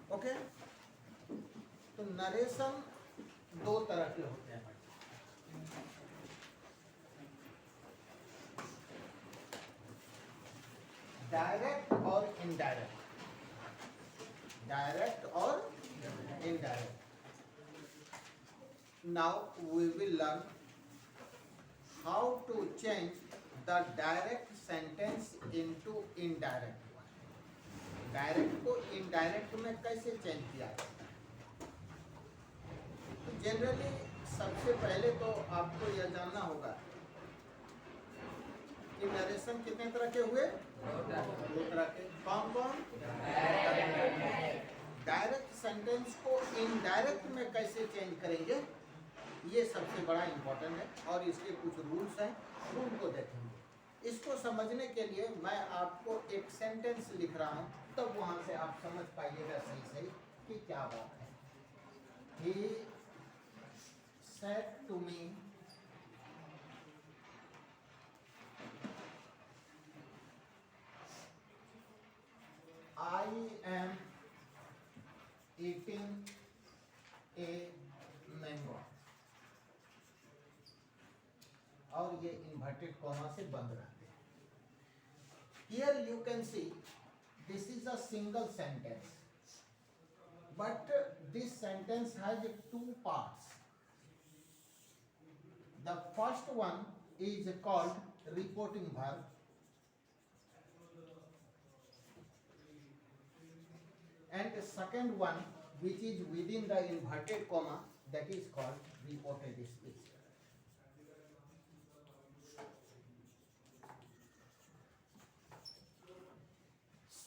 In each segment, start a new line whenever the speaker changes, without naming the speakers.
Okay. तो narration दो तरह के होते हैं, डायरेक्ट और इनडायरेक्ट। डायरेक्ट और indirect. Now we will learn how to change the direct sentence into indirect one. Direct को इनडायरेक्ट में कैसे चेंज किया जाता है? तो जनरली सबसे पहले तो आपको यह जानना होगा कि नरेशन कितने तरह के हुए? दो तरह के। कौन कौन? डायरेक्ट सेंटेंस को इनडायरेक्ट में कैसे चेंज करेंगे, ये सबसे बड़ा इंपॉर्टेंट है और इसके कुछ रूल्स हैं, रूल को देखेंगे। इसको समझने के लिए मैं आपको एक सेंटेंस लिख रहा हूं, तब वहां से आप समझ पाइएगा सही सही कि क्या बात है। He said to me, I am eating a mango। और ये इन्वर्टेड कॉमा से बंद रहते हैं। Here you can see this is a single sentence, but this sentence has two parts. The first one is called reporting verb, and the second one, which is within the inverted comma, that is called reported speech.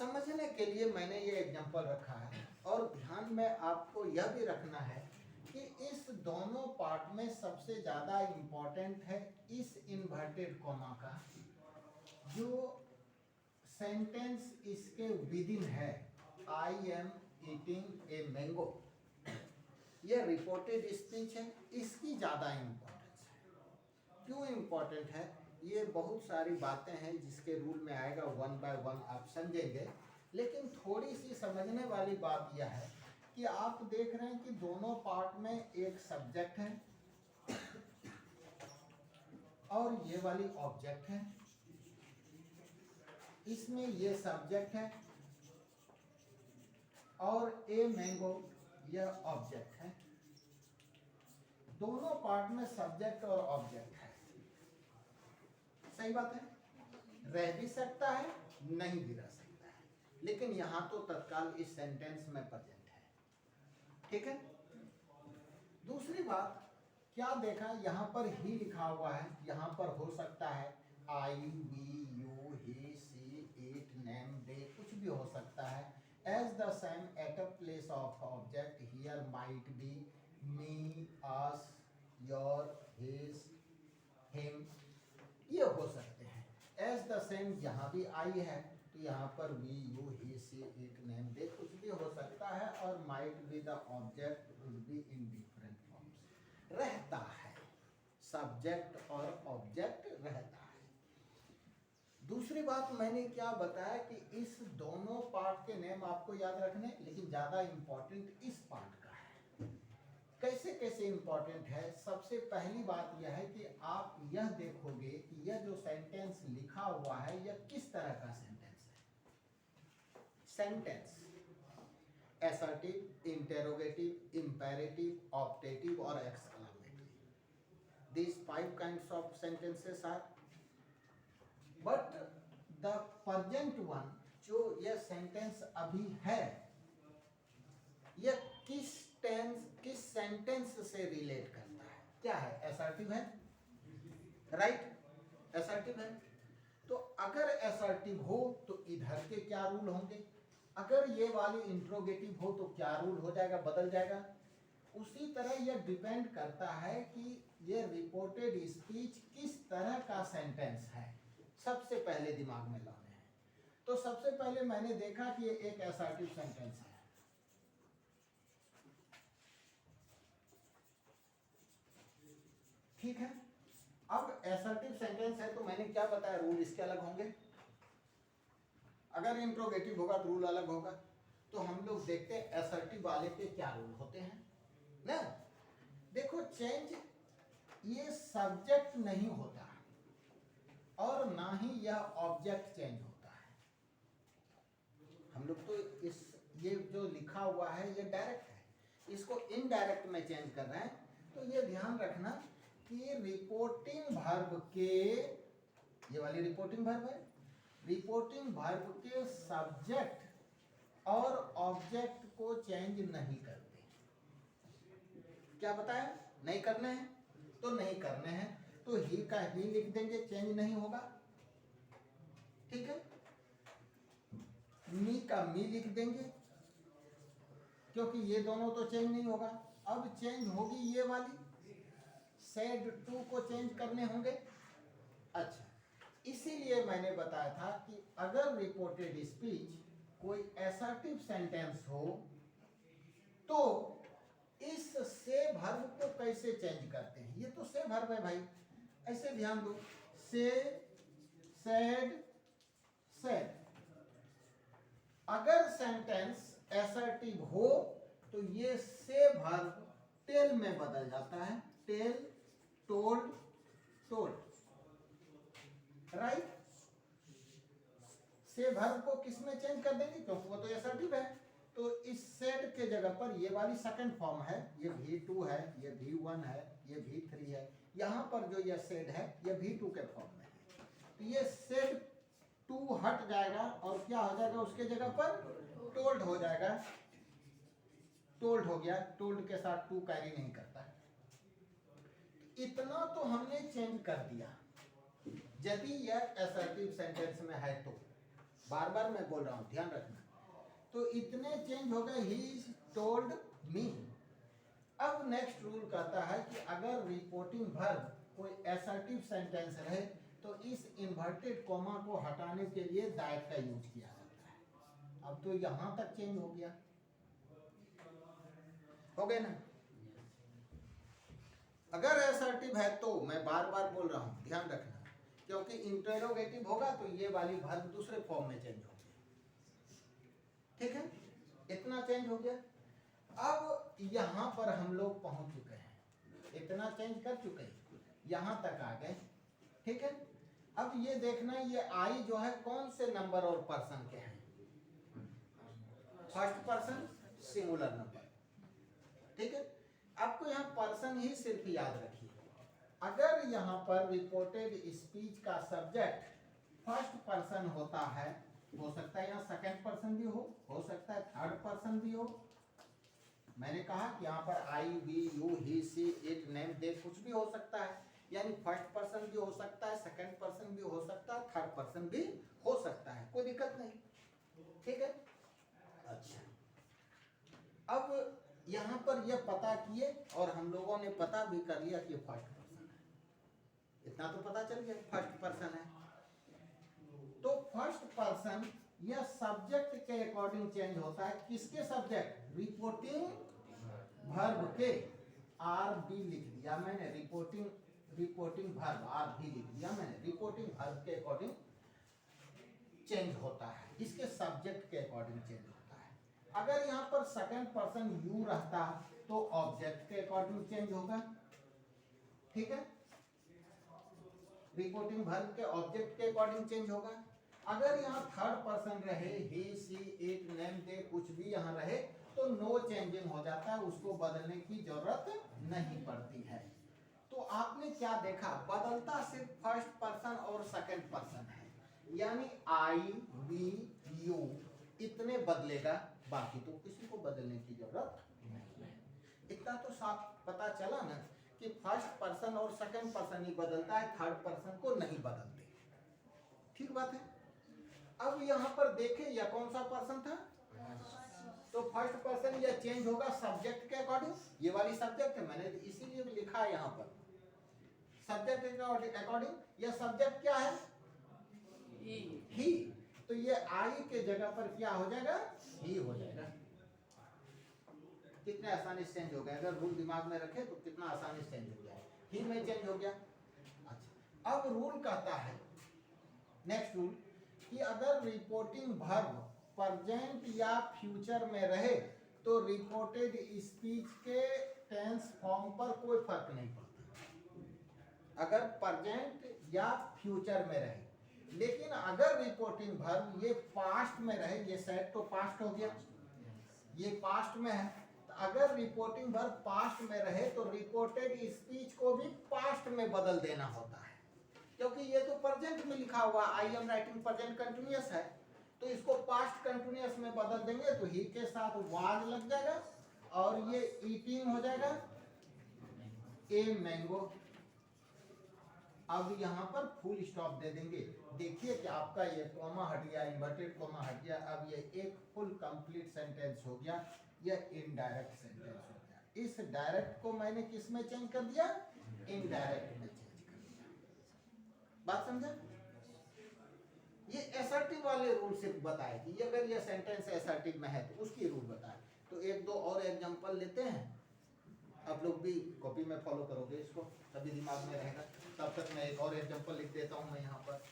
समझने के लिए मैंने ये example रखा है, और ध्यान में आपको यह भी रखना है कि इस दोनों पार्ट में सबसे ज़्यादा इम्पोर्टेंट है इस इन्वर्टेड कॉमा का, जो सेंटेंस इसके विदिन है, I am eating a mango, ये रिपोर्टेड स्पीच है, इसकी ज़्यादा इम्पोर्टेंस है। क्यों इम्पोर्टेंट है? ये बहुत सारी बातें हैं जिसके रूल में आएगा, वन बाय वन आप समझेंगे। लेकिन थोड़ी सी समझने वाली बात यह है कि आप देख रहे हैं कि दोनों पार्ट में एक सब्जेक्ट है और ये वाली ऑब्जेक्ट है। इसमें ये सब्जेक्ट है और ए मैंगो यह ऑब्जेक्ट है। दोनों पार्ट में सब्जेक्ट और ऑब्जेक्ट है। सही बात है। रह भी सकता है, नहीं भी रह सकता है, लेकिन यहां तो तत्काल इस सेंटेंस में प्रेजेंट है। ठीक है। दूसरी बात क्या देखा, यहां पर ही लिखा हुआ है, यहां पर हो सकता है I, we, you, he, she, it, name, they, कुछ भी हो सकता है। As the same at a place of object, here might be me, us, your, his, him, ये हो सकते हैं। एज द सेम यहाँ भी आई है तो यहाँ पर we, you, he, she, it, name, they कुछ भी हो सकता है, और might be the object would be in different forms. रहता है, सब्जेक्ट और ऑब्जेक्ट रहता है। दूसरी बात मैंने क्या बताया कि इस दोनों पार्ट के नेम आपको याद रखने, लेकिन ज़्यादा इंपॉर्टेंट इस पार्ट का है। कैसे कैसे इंपॉर्टेंट है? सबसे पहली बात यह है कि आप यह देखोगे कि यह जो सेंटेंस लिखा हुआ है यह किस तरह का सेंटेंस है। Sentence assertive, interrogative, imperative, optative और exclamatory. These 5 kinds of sentences are, but the present one, जो यह सेंटेंस अभी है, यह किस सेंटेंस से रिलेट करता है? क्या है? असर्टिव है, राइट? असर्टिव है। तो अगर असर्टिव हो तो इधर के क्या रूल होंगे? अगर ये वाली इंट्रोगेटिव हो तो क्या रूल हो जाएगा, बदल जाएगा। उसी तरह यह डिपेंड करता है कि ये रिपोर्टेड स्पीच किस तरह का सेंटेंस है, सबसे पहले दिमाग में लाने हैं। तो सबसे पहले मैंने देखा कि ये एक असर्टिव सेंटेंस है। ठीक है। अब असर्टिव सेंटेंस है तो मैंने क्या बताया, रूल इसके अलग होंगे। अगर इंट्रोगेटिव होगा तो रूल अलग होगा, तो हम लोग देखते हैं असर्टिव वाले पे क्या रूल होते हैं ना। देखो चेंज ये सब्जेक्ट नहीं होता और ना ही यह ऑब्जेक्ट चेंज होता है। हम लोग तो इस ये जो लिखा हुआ है ये डायरेक्ट है, इसको इनडायरेक्ट में चेंज कर रहे हैं। तो ये ध्यान रखना कि रिपोर्टिंग वर्ब के, ये वाली रिपोर्टिंग वर्ब है, रिपोर्टिंग वर्ब के सब्जेक्ट और ऑब्जेक्ट को चेंज नहीं करते। क्या बताया? नहीं करने हैं तो नहीं करने हैं, तो ही का ही लिख देंगे, चेंज नहीं होगा। ठीक है, मी का मी लिख देंगे क्योंकि ये दोनों तो चेंज नहीं होगा। अब चेंज होगी ये वाली, सेड टू को चेंज करने होंगे। अच्छा, इसीलिए मैंने बताया था कि अगर रिपोर्टेड स्पीच कोई असर्टिव सेंटेंस हो तो इस से वर्ब को कैसे चेंज करते हैं। ये तो से वर्ब है भाई, ऐसे ध्यान दो, से, सेड, सेड। अगर सेंटेंस असर्टिव हो तो ये से वर्ब टेल में बदल जाता है, टेल, टोल्ड, टोल्ड, राइट। से वर्ब को किस में चेंज कर देंगे क्योंकि वो तो असर्टिव है। तो इस सेड के जगह पर ये वाली सेकंड फॉर्म है, ये V2 है, ये V1 है, ये V3 है। यहां पर जो ये सेड है ये V2 के फॉर्म में है। तो ये सेड 2 हट जाएगा और क्या हो जाएगा उसके जगह पर टोल्ड हो जाएगा। टोल्ड हो गया, टोल्ड के साथ टू कैरी नहीं करता। इतना तो हमने चेंज कर दिया। यदि यह असर्टिव सेंटेंस में है तो, बार बार मैं बोल रहा हूं ध्यान रखना, तो इतने चेंज हो गए, ही टोल्ड मी। अब नेक्स्ट रूल कहता है कि अगर रिपोर्टिंग वर्ब कोई असर्टिव सेंटेंस रहे तो इस इन्वर्टेड कॉमा को हटाने के लिए दैट का यूज किया जाता है। अब तो यहां तक चेंज हो गया, हो गया ना। अगर असर्टिव है तो, मैं बार बार बोल रहा हूं ध्यान रखना, क्योंकि इंटरोगेटिव होगा तो ये वाली वर्ब दूसरे फॉर्म में चेंज होगी। ठीक है, इतना चेंज हो गया। अब यहां पर हम लोग पहुंच चुके हैं, इतना चेंज कर चुके हैं, यहां तक आ गए। ठीक है, अब ये देखना ये आई जो है कौन से नंबर और पर्सन के हैं। First person singular number. ठीक है, आपको यहाँ पर्सन ही सिर्फ याद रखिए। अगर यहाँ पर रिपोर्टेड स्पीच का सब्जेक्ट फर्स्ट पर्सन होता है, हो सकता है यहाँ सेकंड पर्सन भी हो सकता है थर्ड पर्सन भी हो। मैंने कहा कि यहाँ पर I, we, you, he, she, it, name, they कुछ भी हो सकता है, यानी फर्स्ट पर्सन भी हो सकता है, सेकंड पर्सन भी हो सकता है, थर्ड पर्सन भी हो सकता है, कोई दिक्कत नहीं। ठीक है, अच्छा, अब यहाँ पर यह पता किए और हम लोगों ने पता भी कर लिया कि फर्स्ट पर्सन है। इतना तो पता चल गया फर्स्ट पर्सन है। तो फर्स्ट पर्सन यह सब्जेक्ट के अकॉर्डिंग चेंज होता है। किसके सब्जेक्ट? रिपोर्टिंग वर्ब के। आर बी लिख दिया मैंने, रिपोर्टिंग वर्ब आर बी लिख दिया मैंने, रिपोर्टिंग वर्ब के अकॉर्डिंग चेंज होता है, इसके सब्जेक्ट के अकॉर्डिंग चेंज होता है। अगर यहाँ पर सेकंड पर्सन यू रहता तो ऑब्जेक्ट के अकॉर्डिंग चेंज होगा। ठीक है, रिपोर्टिंग वर्ब के ऑब्जेक्ट के अकॉर्डिंग चेंज होगा। अगर यहाँ थर्ड पर्सन रहे, ही, सी, इट, नेम, दे कुछ भी यहाँ रहे तो नो चेंजिंग हो जाता है, उसको बदलने की जरूरत नहीं पड़ती है। तो आपने क्या देखा, बदलता सिर्फ फर्स्ट पर्सन और सेकंड पर्सन है, यानी आई, वी, यू इतने बदलेगा, बाकी तो किसी को बदलने की जरूरत नहीं है। इतना तो साफ पता चला ना कि फर्स्ट पर्सन और सेकंड पर्सन ही बदलता है, थर्ड पर्सन को नहीं बदलते। ठीक बात है। अब यहाँ पर देखें यह कौन सा पर्सन था, तो फर्स्ट पर्सन यह चेंज होगा सब्जेक्ट के अकॉर्डिंग। ये वाली सब्जेक्ट है, मैंने इसीलिए भी लिखा है यहाँ पर सब्जेक्ट के अकॉर्डिंग। यह सब्जेक्ट क्या है? ही। तो ये आई के जगह पर क्या हो जाएगा? ही हो जाएगा। कितने आसानी से चेंज हो गया, अगर रूल दिमाग में रखे तो कितना आसानी से चेंज हो गया, ही में चेंज हो गया। अच्छा, अब रूल कहता है नेक्स्ट रूल कि अगर रिपोर्टिंग वर्ब प्रेजेंट या फ्यूचर में रहे तो रिपोर्टेड स्पीच के टेंस फॉर्म पर कोई फर्क नहीं पड़ता, अगर प्रेजेंट या फ्यूचर में रहे। लेकिन अगर रिपोर्टिंग वर्ब ये पास्ट में रहे, ये सेट तो पास्ट हो गया, ये पास्ट में है, तो अगर रिपोर्टिंग वर्ब पास्ट में रहे तो रिपोर्टेड स्पीच को भी पास्ट में बदल देना होता है, क्योंकि ये तो प्रेजेंट में लिखा हुआ I am writing present continuous है, तो इसको पास्ट कंटिन्यूअस में बदल देंगे तो ही के साथ वाज लग जाएगा और ये ईटिंग हो जाएगा ए मैंगो। अब यहाँ पर फुल स्टॉप दे देंगे। देखिए कि आपका ये कॉमा हट गया, इन्वर्टेड कॉमा हट गया, अब ये एक फुल कंप्लीट सेंटेंस हो गया, यह इनडायरेक्ट सेंटेंस हो गया। इस डायरेक्ट को मैंने किस में चेंज कर दिया, इनडायरेक्ट में चेंज कर दिया। बात समझा? ये असर्टिव वाले रूल से बताए कि अगर ये सेंटेंस असर्टिव में है तो उसकी रूल बताए। तो एक दो और एग्जांपल लेते हैं, आप लोग भी कॉपी में फॉलो करोगे इसको, तभी दिमाग में रहेगा। तब तक मैं एक और एग्जांपल लिख देता हूं मैं यहाँ पर।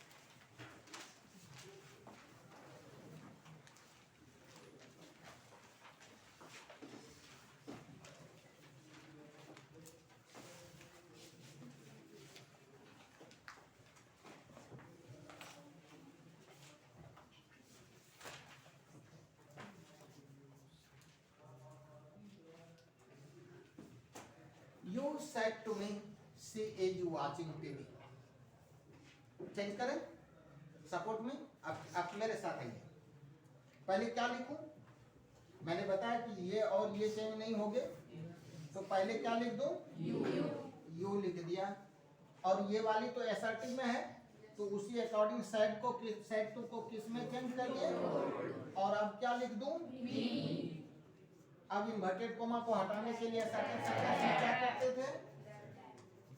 You said to me, she is watching TV. Change करें, सपोर्ट में आप मेरे साथ आइए। पहले क्या लिखूं? मैंने बताया कि ये और ये चेंज नहीं होंगे, तो पहले क्या लिख दूं? यू लिख दिया। और ये वाली तो असर्टिव में है, तो उसी अकॉर्डिंग सेड टू को किस में चेंज करिए, और अब क्या लिख दूं? अब इन्वर्टेड कोमा को हटाने के लिए क्या करते थे?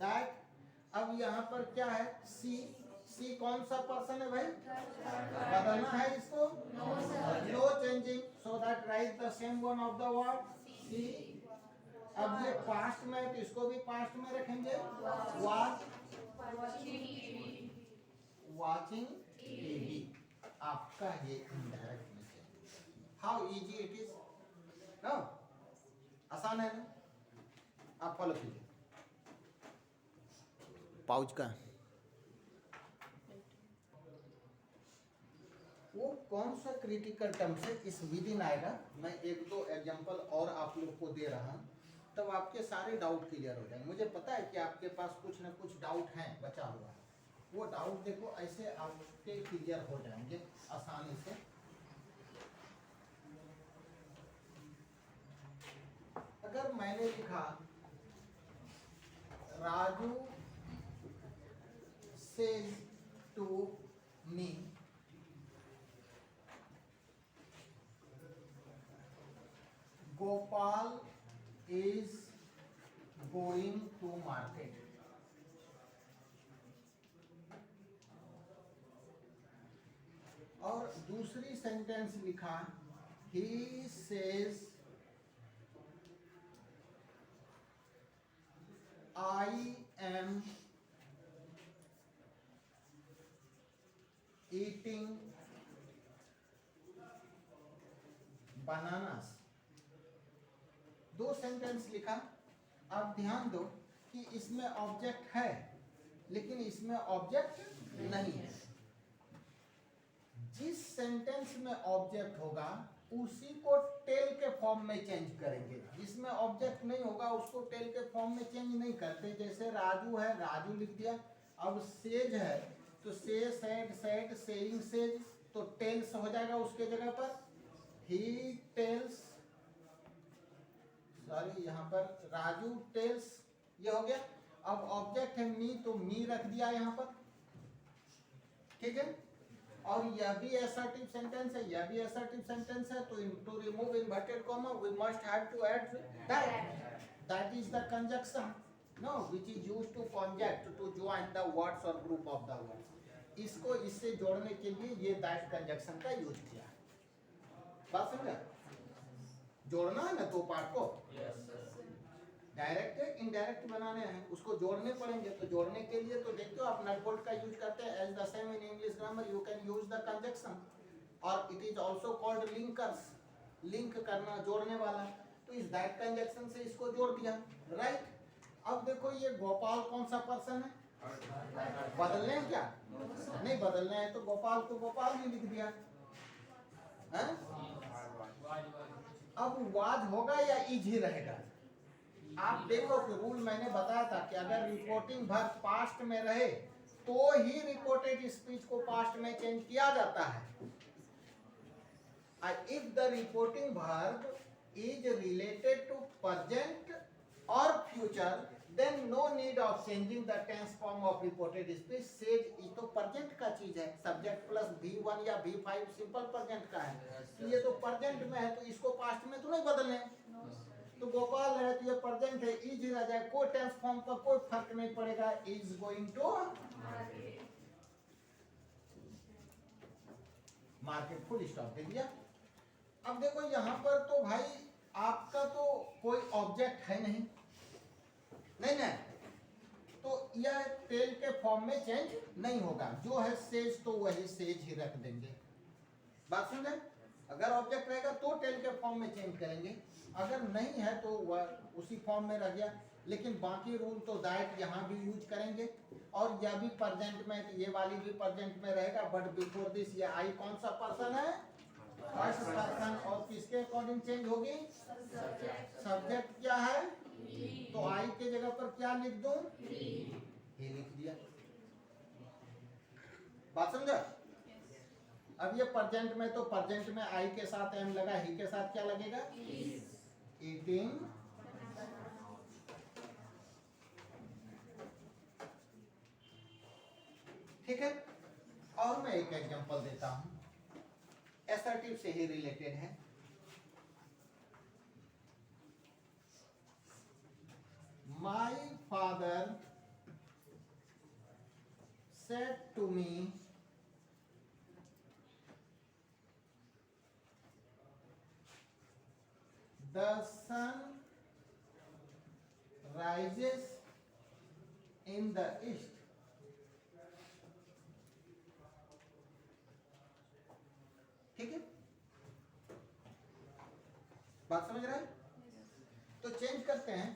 दैट। अब यहाँ पर क्या है? सी कौन सा पर्सन है भाई? बदलना है इसको, no changing, so that write the same one of the word she. अब ये पास्ट में है तो इसको भी पास्ट में रखेंगे, वाचिंग टीवी। आपका ये इनडायरेक्ट में change. How easy it is ना, आसान है ना, आप फॉलो कीजिए। पाउच का वो कौन सा क्रिटिकल टर्म से इस विदिन आएगा, मैं एक दो एग्जांपल और आप लोग को दे रहा हूं, तब आपके सारे डाउट क्लियर हो जाएंगे। मुझे पता है कि आपके पास कुछ न कुछ डाउट है बचा हुआ, वो डाउट देखो ऐसे आपके क्लियर हो जाएंगे आसानी से। अगर मैंने लिखा Raju says to me, Gopal is going to market, और दूसरी सेंटेंस लिखा he says I am eating bananas। दो सेंटेंस लिखा। अब ध्यान दो कि इसमें ऑब्जेक्ट है लेकिन इसमें ऑब्जेक्ट नहीं है। जिस सेंटेंस में ऑब्जेक्ट होगा उसी को टेल के फॉर्म में चेंज करेंगे, जिसमें ऑब्जेक्ट नहीं होगा उसको टेल के फॉर्म में चेंज नहीं करते। जैसे राजू है, राजू लिख दिया। अब सेज है तो से, सेड, सेड, सेइंग, सेज, तो टेल्स हो जाएगा उसके जगह पर। ही टेल्स, सॉरी यहाँ पर राजू टेल्स, ये हो गया। अब ऑब्जेक्ट है मी, तो मी रख दिया यहाँ पर, ठीक है। और यह भी असर्टिव सेंटेंस है, यह भी असर्टिव सेंटेंस है, तो to remove inverted comma we must have to add that. That is the conjunction no which is used to conjunct to join the words और ग्रुप ऑफ द वर्ड्स। इसको इससे जोड़ने के लिए ये दैट कंजक्शन का यूज किया है। बात समझा? जोड़ना है ना दो पार्ट को, डायरेक्ट है इनडायरेक्ट बनाने हैं, उसको जोड़ने पड़ेंगे। तो जोड़ने के लिए तो देखते हो आप नट बोल्ट का यूज करते हैं। As the same in English grammar you can use the conjunction. और it is also called linkers, link करना, जोड़ने वाला। तो इस दैट कंजक्शन से इसको जोड़ दिया, राइट। अब देखो ये गोपाल कौन सा पर्सन है, बदलने हैं क्या, नहीं बदलने हैं, तो गोपाल को गोपाल भी लिख दिया है? अब वाज होगा या इज ही रहेगा? आप देखो कि रूल मैंने बताया था कि अगर रिपोर्टिंग वर्ब पास्ट में रहे तो ही रिपोर्टेड स्पीच को पास्ट में चेंज किया जाता है। If the reporting verb is related to present or future, then no need of changing the tense form of reported speech. Says ये तो present का चीज है, subject plus V1 या V5 सिंपल present का है, तो ये तो present में है, तो इसको past में तो नहीं बदलने। तो गोपाल है तो ये present है, is रह जाए, कोई tense form पर कोई फर्क नहीं पड़ेगा, is going to market, full stop दे दिया। अब देखो यहाँ पर तो भाई आपका तो कोई ऑब्जेक्ट है नहीं, नहीं ना, तो यह टेल के फॉर्म में चेंज नहीं होगा, जो है सेज तो वही सेज ही रख देंगे। बात समझे? अगर ऑब्जेक्ट रहेगा तो टेल के फॉर्म में चेंज करेंगे, अगर नहीं है तो वह उसी फॉर्म में रह गया। लेकिन बाकी रूल तो दैट यहाँ भी यूज करेंगे, और यह भी प्रेजेंट में, तो ये वाली भी प्रेजेंट में रहेगा, बट बिफोर दिस ये आई कौन सा पर्सन है, फर्स्ट पर्सन, और किसके अकॉर्डिंग चेंज होगी, सब्जेक्ट क्या है, तो आई के जगह पर क्या लिख दूं, ही लिख दिया। बात समझा? अब ये प्रेजेंट में, तो प्रेजेंट में आई के साथ एम लगा, ही के साथ क्या लगेगा, ईटिंग, ठीक है। और मैं एक एग्जांपल देता हूं, असर्टिव से ही रिलेटेड है। My father said to me, the sun rises in the east. ठीक है, बात समझ रहे हैं? तो चेंज करते हैं,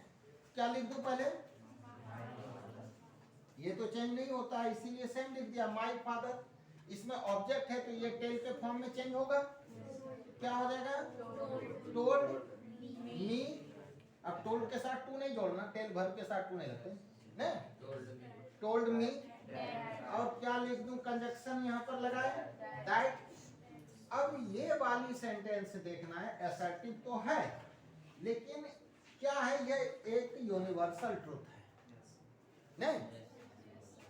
क्या लिख दूं पहले, ये तो चेंज नहीं होता है इसीलिए सेम लिख दिया, माय फादर। इसमें ऑब्जेक्ट है तो ये टेल के फॉर्म में चेंज होगा, क्या हो जाएगा, टोल्ड मी। अब टोल्ड के साथ टू नहीं जोड़ना, टेल वर्ब के साथ टू नहीं लगते ना, टोल्ड मी। और क्या लिख दूं, कंजक्शन यहाँ पर लगाए, दैट। अब ये वाली सेंटेंस देखना है, असर्टिव तो है लेकिन क्या है, ये एक यूनिवर्सल ट्रूथ है, नहीं।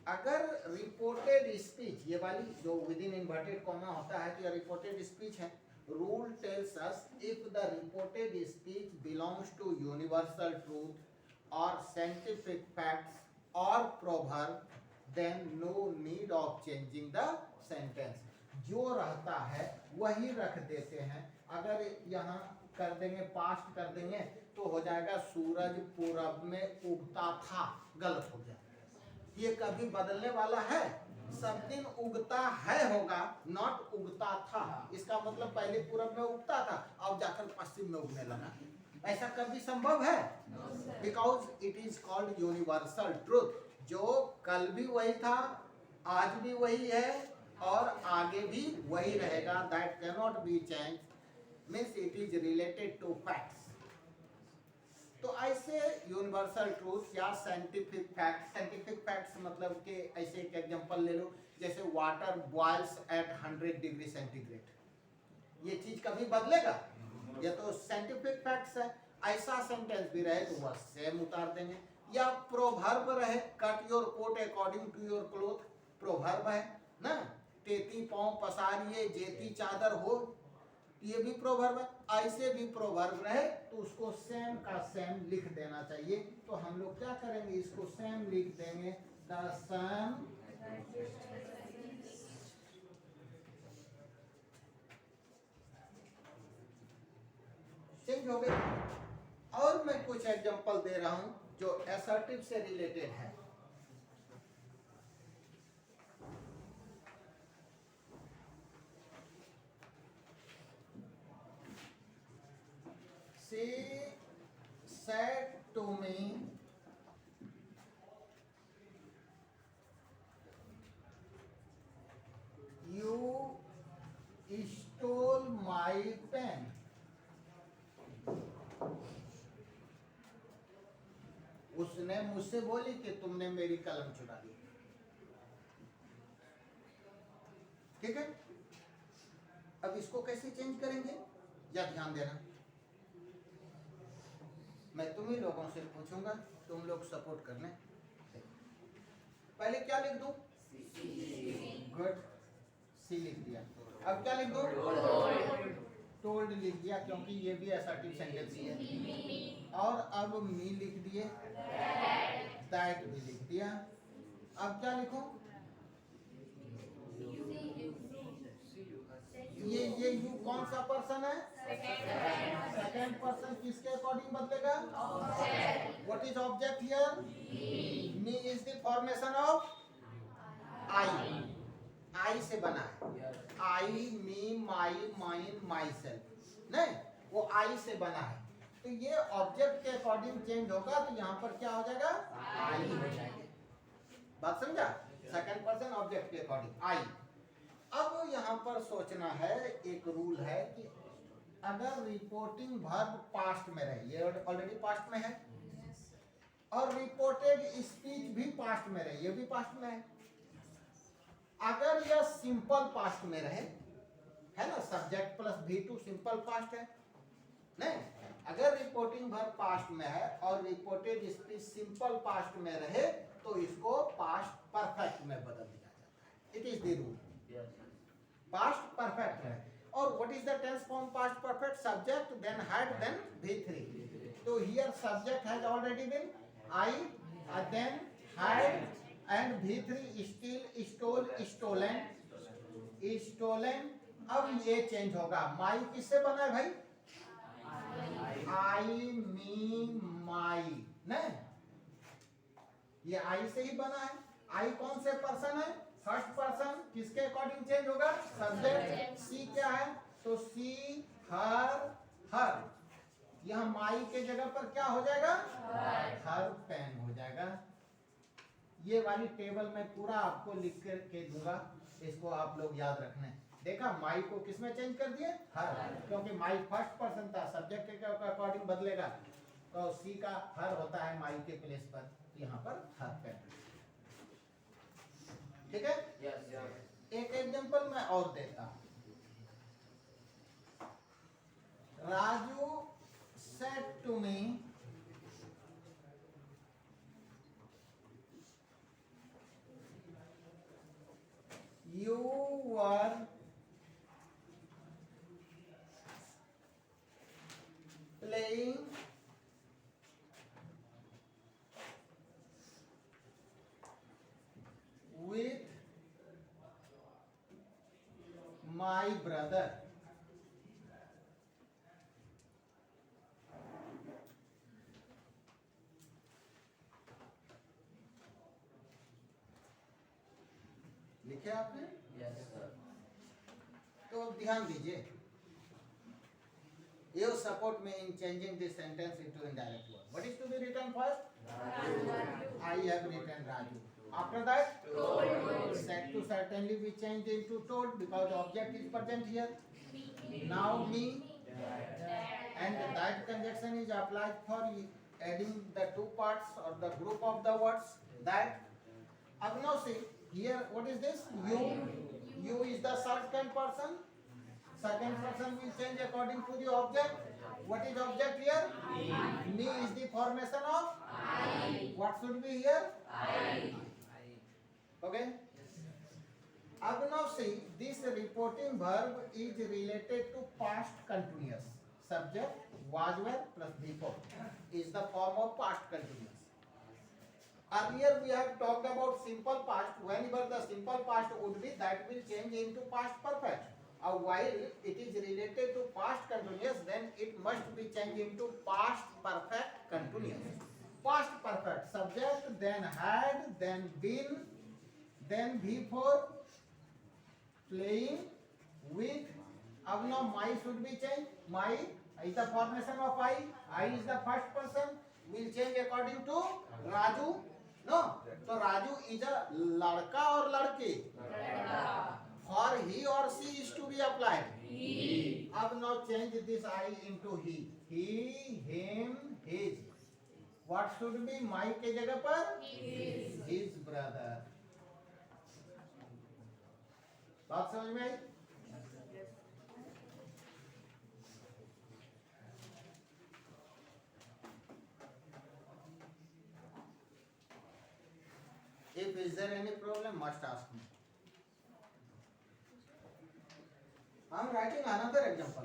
अगर रिपोर्टेड स्पीच, ये वाली जो विद इन इन्वर्टेड कॉमा होता है, तो ये रिपोर्टेड स्पीच है। Rule tells us if the reported speech belongs to universal truth or scientific facts or proverb, then no need of changing the sentence. जो रहता है वही रख देते हैं। अगर यहाँ कर देंगे, पास्ट कर देंगे, तो हो जाएगा सूरज पूरब में उगता था, गलत हो जाएगा। ये कभी बदलने वाला है, सब दिन उगता है होगा, नॉट उगता था। इसका मतलब पहले पूरब में उगता था, अब जाकर पश्चिम में उगने लगा। ऐसा कभी संभव है? Because it is called universal truth. जो कल भी वही था, आज भी वही है और आगे भी वही रहेगा। That can not be change, means it is related to facts. तो ऐसे यूनिवर्सल ट्रूथ या साइंटिफिक फैक्ट्स, साइंटिफिक फैक्ट्स मतलब कि ऐसे एक एग्जांपल ले लो, जैसे water boils at 100 degree centigrade. ये चीज कभी बदलेगा? ये तो साइंटिफिक फैक्ट्स है। ऐसा सेंटेंस भी रहे तो वह सेम उतार देंगे। या प्रोवर्ब रहे, cut your coat according to your cloth, proverb है ना। तेती पांव पसारिए जेती चादर हो, ये भी प्रोवर्ब है। ऐसे भी प्रोवर्ब रहे तो उसको सेम का सेम लिख देना चाहिए। तो हम लोग क्या करेंगे, इसको सेम लिख देंगे, द सन चेंज हो गई। और मैं कुछ एग्जांपल दे रहा हूं जो असर्टिव से रिलेटेड है। she said to me, you stole my pen. उसने मुझसे बोली कि तुमने मेरी कलम चुरा ली। ठीक है, अब इसको कैसे चेंज करेंगे, या ध्यान देना, मैं तुम ही लोगों से पूछूंगा, तुम लोग सपोर्ट करने। पहले क्या लिख दूं? गुड, सी लिख दिया। अब क्या लिख दूं? टोल्ड लिख दिया, क्योंकि ये भी असर्टिव सेंटेंस ही है। और अब मी लिख दिए, दैट भी लिख दिया। अब क्या लिखूं? ये यू कौन सा पर्सन है? सेकेंड पर्सन किसके अकॉर्डिंग बदलेगा? What is object here? Me is the formation of I. I से बना है, आई, मी, माई, माइन, माई सेल्फ, नहीं, वो आई से बना है। तो ये ऑब्जेक्ट के अकॉर्डिंग चेंज होगा, तो यहाँ पर क्या हो जाएगा? आई हो जाएगा। बात समझा? सेकंड पर्सन ऑब्जेक्ट के अकॉर्डिंग आई। अब यहाँ पर सोचना है, एक रूल है कि अगर रिपोर्टिंग वर्ब पास्ट में रहे, ये ऑलरेडी पास्ट में है, और रिपोर्टेड स्पीच भी पास्ट में रहे, ये भी पास्ट में है। अगर यह सिंपल पास्ट में रहे, है ना, subject plus V2 simple past है, नहीं, अगर रिपोर्टिंग वर्ब पास्ट में है और रिपोर्टेड स्पीच सिंपल पास्ट में रहे, तो इसको पास्ट परफेक्ट में बदल दिया जाता है। It is the rule. Past perfect है। और what is the tense form past perfect? Subject, then had, then V3। तो here subject has already been I, then had and V3 still, stole, stolen, stolen। अब ये change होगा, माई किससे बना है भाई? आई, मी, माई, नहीं, ये आई से ही बना है। आई कौन से पर्सन है? फर्स्ट पर्सन, किसके अकॉर्डिंग चेंज होगा? सब्जेक्ट। सी क्या है? तो सी, हर, हर, यहाँ माई के जगह पर क्या हो जाएगा? हर पेन हो जाएगा। ये वाली टेबल में पूरा आपको लिख के दूंगा, इसको आप लोग याद रखना है। देखा, माई को किसमें चेंज कर दिए? हर, क्योंकि माई फर्स्ट पर्सन था, सब्जेक्ट के अकॉर्डिंग बदलेगा, तो सी का हर होता है माई के प्लेस पर, यहाँ पर हर पेन। ठीक है? एक एग्जांपल मैं और देता हूं। Raju said to me, you were playing with my brother। लिखे आपने?
Yes, sir.
तो ध्यान दीजिए, you support me in changing this sentence into indirect word. What is to be written first?
Raju.
I have written Raju. After that,
Told.
said to certainly be changed into told, because the object is present here. Now me, and that conjunction is applied for adding the two parts or the group of the words that. Now see, here what is this? You. You is the second person. Second person will change according to the object. What is object here? Me is the formation of I. What should be here? I. Okay. Now see, this reporting verb is related to past continuous. Subject was, were plus before is the form of past continuous. Earlier we have talked about simple past. Whenever the simple past would be, that will change into past perfect. While it is related to past continuous, then it must be changed into past perfect continuous. Past perfect, subject, then had, then been, then before, playing with. Now my should be changed, my is the formation of I is the first person, will change according to Raju. No, तो Raju is a लड़का और लड़के, for he or she is to be applied.
He.
अब now change this I into he, him, his. What should be my के जगह पर his brother. बात समझ में आई? If is there any problem, must ask me. I am writing another example.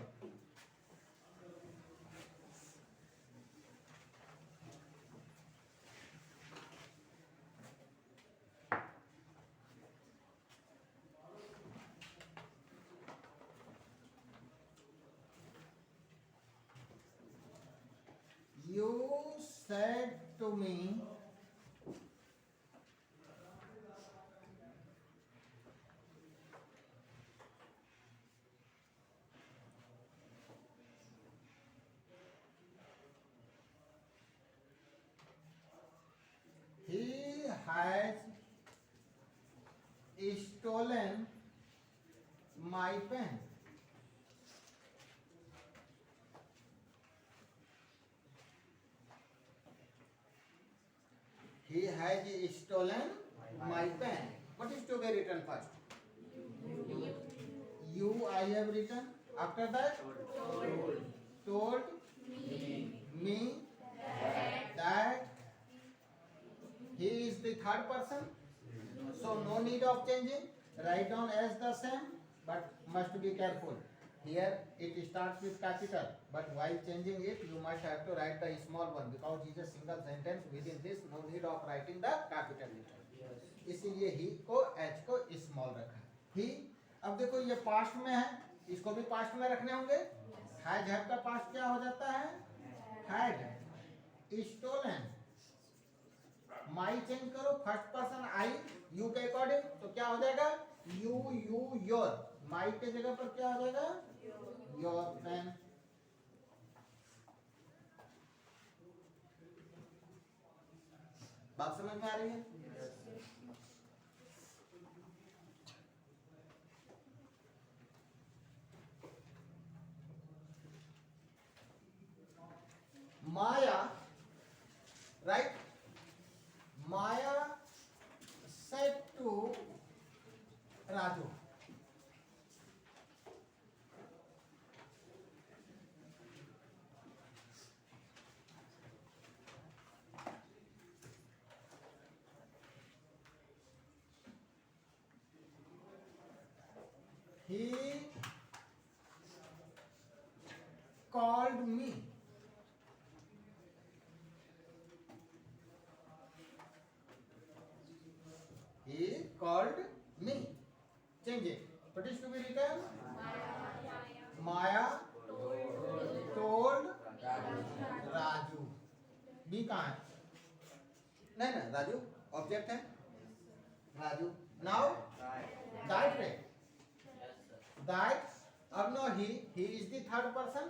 You said to me, he has stolen my pen. He has stolen my pen. What is to be written first? You I have written. After that, told me that he is the third person. So no need of changing. Write down as the same, but must be careful. Here it starts with capital, but while changing it, you must have to write the small one because it is a single sentence. Within this, no need of writing the capital letter. इसीलिए he को h को small रखा. He, अब देखो ये past में है, इसको भी past में रखने होंगे. Has have का past क्या हो जाता है? Had. Stolen. My change करो, first person I, you के according, तो क्या हो जाएगा? You, your. My के जगह पर क्या हो जाएगा? Your pen. बात समझ में आ रही है? Maya, right? Maya said to Raju, he called me. He called me. Change it. What is to be written? Maya told Raju. B कहाँ है? नहीं ना, राजू ऑब्जेक्ट है. Raju. Now that way. That. अब no he is the third person.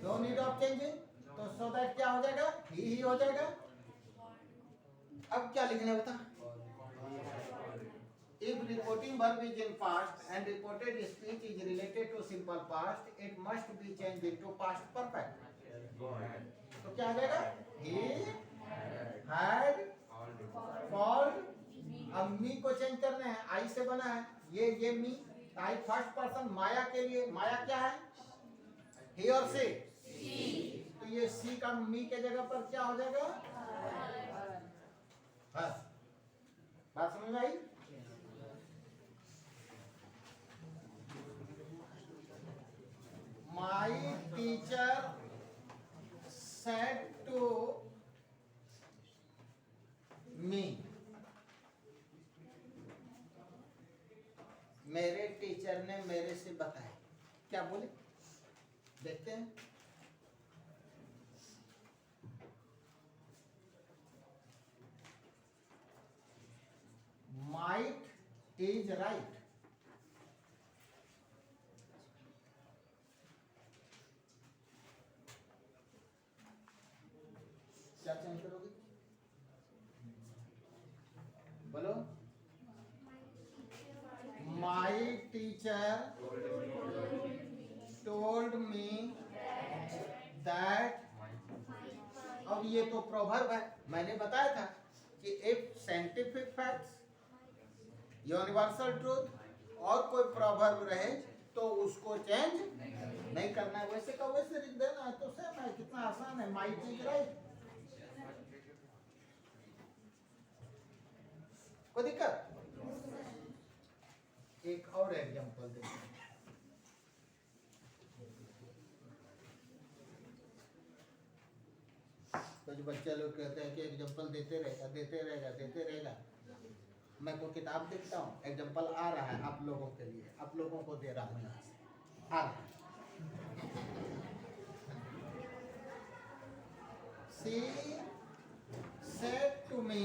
No need of changing. तो so that क्या हो जाएगा? He हो जाएगा. अब क्या लिखने बता? If reporting verb is in past and reported speech is related to simple past, it must be changed into past perfect. तो क्या आ जाएगा? He had called. अब me को चेंज करना है. I से बना है. ये me. I फर्स्ट पर्सन माया के लिए. माया क्या है? He और she. तो ये she का me के जगह पर क्या हो जाएगा? बस. बात समझ में आई? My teacher said to me. मेरे टीचर ने मेरे से बताया. क्या बोले? देखते हैं. Might is right. क्या चेंज करोगे? बोलो। My teacher told me that. अब ये तो प्रोवर्ब है, मैंने बताया था कि एक साइंटिफिक फैक्ट्स, यूनिवर्सल ट्रूथ और कोई प्रोवर्ब रहे तो उसको चेंज नहीं करना है, वैसे का वैसे लिख देना है, तो सेम है, कितना आसान है। माई टीचर राइट, कोई दिक्कत? एक और एग्जांपल देखते हैं। कुछ बच्चे लोग कहते हैं कि एग्जांपल देते रहेगा। मैं कोई किताब देखता हूँ, एग्जांपल आ रहा है आप लोगों के लिए, आप लोगों को दे रहा हूँ यहाँ से, आ रहा है। She said to me,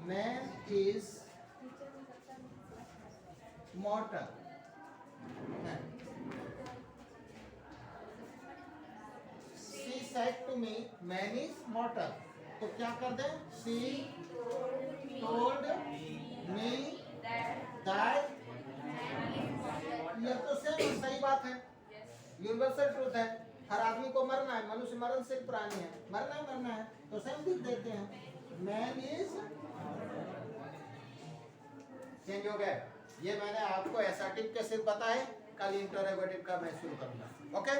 man is mortal. She said to me, man is mortal. तो क्या कर दें? She told me that। यह तो सही बात है, यूनिवर्सल ट्रूथ है। हर आदमी को मरना है, मनुष्य मरणशील प्राणी है, मरना है, तो सेम लिख देते हैं, मैन इज। चेंज हो गया। ये मैंने आपको एसर्टिव के सिर्फ बताए, कल इंटरोगेटिव का मैं शुरू करूंगा। ओके।